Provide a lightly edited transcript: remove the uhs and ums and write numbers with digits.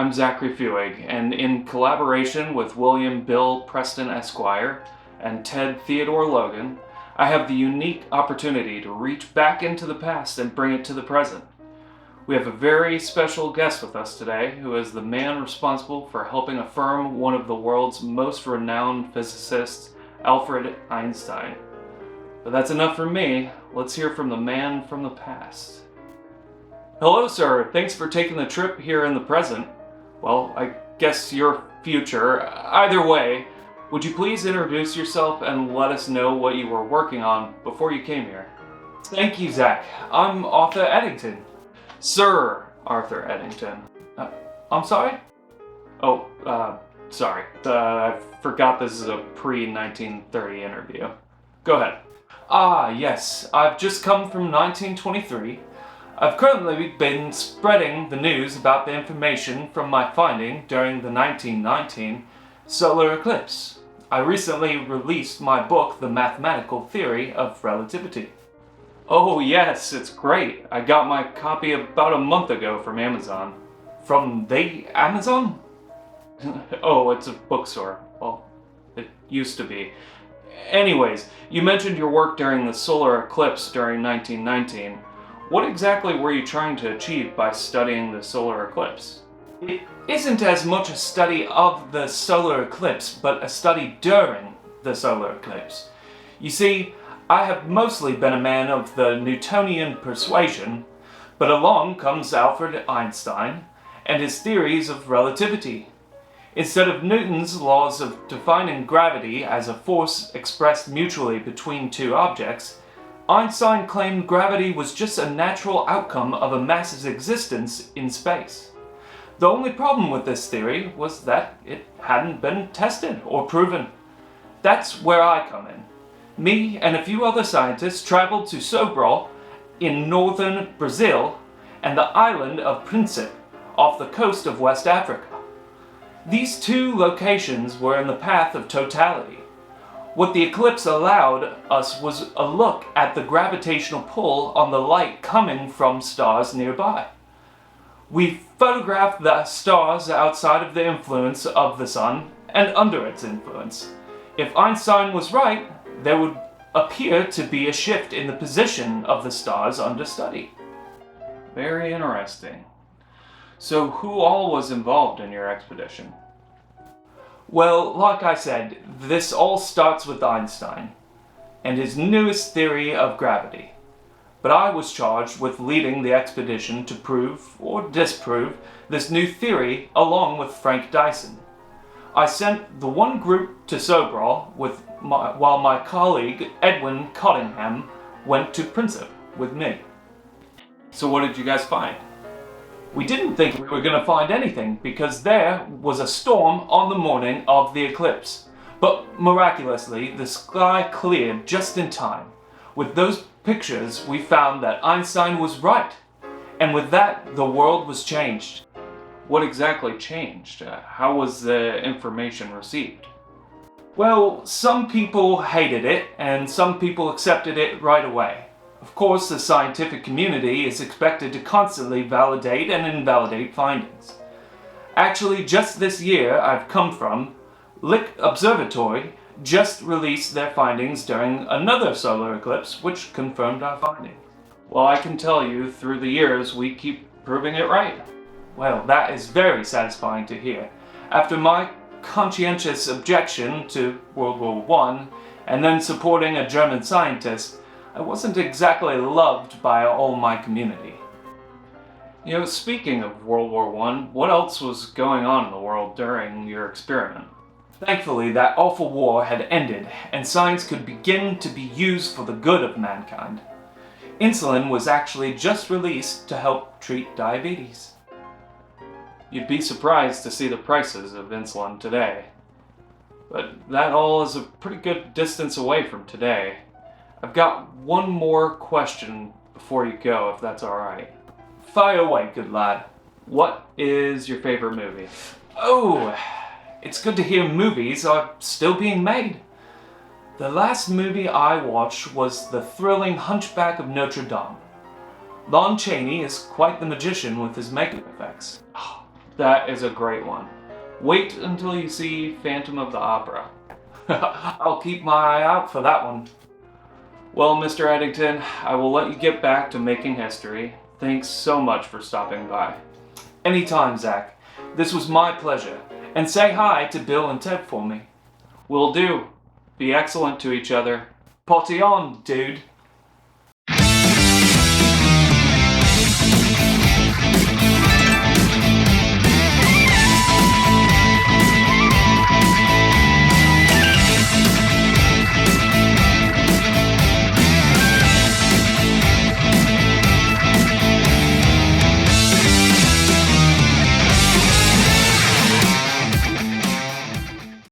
I'm Zachary Fewig, and in collaboration with William Bill Preston Esquire and Ted Theodore Logan, I have the unique opportunity to reach back into the past and bring it to the present. We have a very special guest with us today, who is the man responsible for helping affirm one of the world's most renowned physicists, Albert Einstein. But that's enough for me. Let's hear from the man from the past. Hello, sir. Thanks for taking the trip here in the present. Well, I guess your future. Either way, would you please introduce yourself and let us know what you were working on before you came here? Thank you, Zach. I'm Arthur Eddington. Sir Arthur Eddington. I'm sorry? Oh, sorry. I forgot this is a pre-1930 interview. Go ahead. Ah, yes. I've just come from 1923. I've currently been spreading the news about the information from my finding during the 1919 solar eclipse. I recently released my book, The Mathematical Theory of Relativity. Oh yes, it's great. I got my copy about a month ago from Amazon. From the Amazon? Oh, it's a bookstore. Well, it used to be. Anyways, you mentioned your work during the solar eclipse during 1919. What exactly were you trying to achieve by studying the solar eclipse? It isn't as much a study of the solar eclipse, but a study during the solar eclipse. You see, I have mostly been a man of the Newtonian persuasion, but along comes Albert Einstein and his theories of relativity. Instead of Newton's laws of defining gravity as a force expressed mutually between two objects, Einstein claimed gravity was just a natural outcome of a mass's existence in space. The only problem with this theory was that it hadn't been tested or proven. That's where I come in. Me and a few other scientists traveled to Sobral in northern Brazil and the island of Principe off the coast of West Africa. These two locations were in the path of totality. What the eclipse allowed us was a look at the gravitational pull on the light coming from stars nearby. We photographed the stars outside of the influence of the sun and under its influence. If Einstein was right, there would appear to be a shift in the position of the stars under study. Very interesting. So who all was involved in your expedition? Well, like I said, this all starts with Einstein and his newest theory of gravity. But I was charged with leading the expedition to prove or disprove this new theory along with Frank Dyson. I sent the one group to Sobral while my colleague Edwin Cottingham went to Principe with me. So what did you guys find? We didn't think we were going to find anything because there was a storm on the morning of the eclipse. But miraculously, the sky cleared just in time. With those pictures, we found that Einstein was right. And with that, the world was changed. What exactly changed? How was the information received? Well, some people hated it and some people accepted it right away. Of course, the scientific community is expected to constantly validate and invalidate findings. Actually, just this year I've come from, Lick Observatory just released their findings during another solar eclipse, which confirmed our findings. Well, I can tell you, through the years, we keep proving it right. Well, that is very satisfying to hear. After my conscientious objection to World War I, and then supporting a German scientist, I wasn't exactly loved by all my community. You know, speaking of World War I, what else was going on in the world during your experiment? Thankfully, that awful war had ended, and science could begin to be used for the good of mankind. Insulin was actually just released to help treat diabetes. You'd be surprised to see the prices of insulin today. But that all is a pretty good distance away from today. I've got one more question before you go, if that's alright. Fire away, good lad. What is your favorite movie? Oh, it's good to hear movies are still being made. The last movie I watched was the thrilling Hunchback of Notre Dame. Lon Chaney is quite the magician with his makeup effects. That is a great one. Wait until you see Phantom of the Opera. I'll keep my eye out for that one. Well, Mr. Eddington, I will let you get back to making history. Thanks so much for stopping by. Anytime, Zach. This was my pleasure. And say hi to Bill and Ted for me. Will do. Be excellent to each other. Potty on, dude.